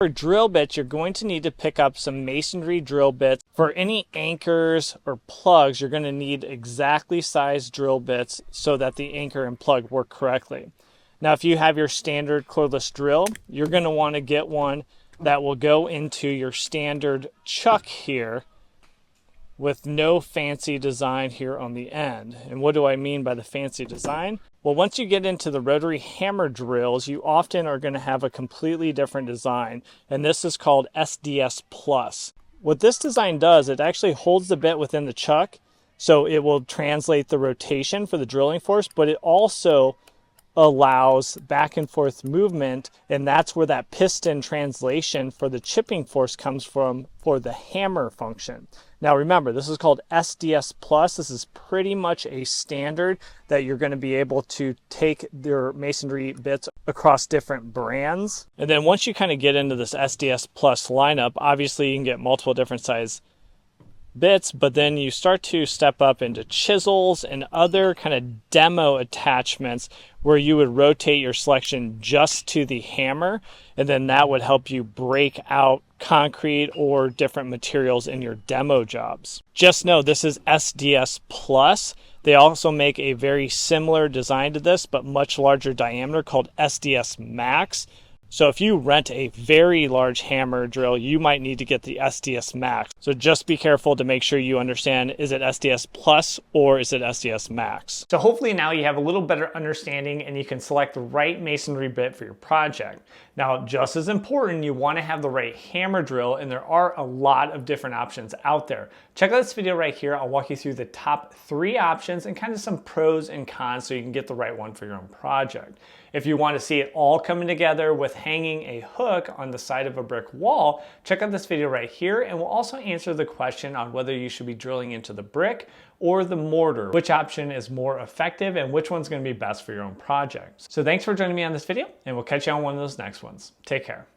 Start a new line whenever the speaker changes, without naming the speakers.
For drill bits, you're going to need to pick up some masonry drill bits. For any anchors or plugs, you're going to need exactly sized drill bits so that the anchor and plug work correctly. Now, if you have your standard cordless drill, you're going to want to get one that will go into your standard chuck here with no fancy design here on the end. And what do I mean by the fancy design? Well, once you get into the rotary hammer drills, you often are going to have a completely different design, and this is called SDS Plus. What this design does, it actually holds the bit within the chuck, so it will translate the rotation for the drilling force, but it also allows back and forth movement, and that's where that piston translation for the chipping force comes from for the hammer function. Now remember, this is called SDS Plus. This is pretty much a standard that you're going to be able to take your masonry bits across different brands. And then once you kind of get into this SDS Plus lineup, obviously you can get multiple different size bits, but then you start to step up into chisels and other kind of demo attachments where you would rotate your selection just to the hammer, and then that would help you break out concrete or different materials in your demo jobs. Just know this is SDS Plus. They also make a very similar design to this but much larger diameter called SDS Max. So if you rent a very large hammer drill, you might need to get the SDS Max. So just be careful to make sure you understand, is it SDS Plus or is it SDS Max? So hopefully now you have a little better understanding and you can select the right masonry bit for your project. Now, just as important, you want to have the right hammer drill, and there are a lot of different options out there. Check out this video right here. I'll walk you through the top 3 options and kind of some pros and cons so you can get the right one for your own project. If you want to see it all coming together with hanging a hook on the side of a brick wall, check out this video right here, and we'll also answer the question on whether you should be drilling into the brick or the mortar, which option is more effective and which one's going to be best for your own project. So thanks for joining me on this video, and we'll catch you on one of those next ones. Take care.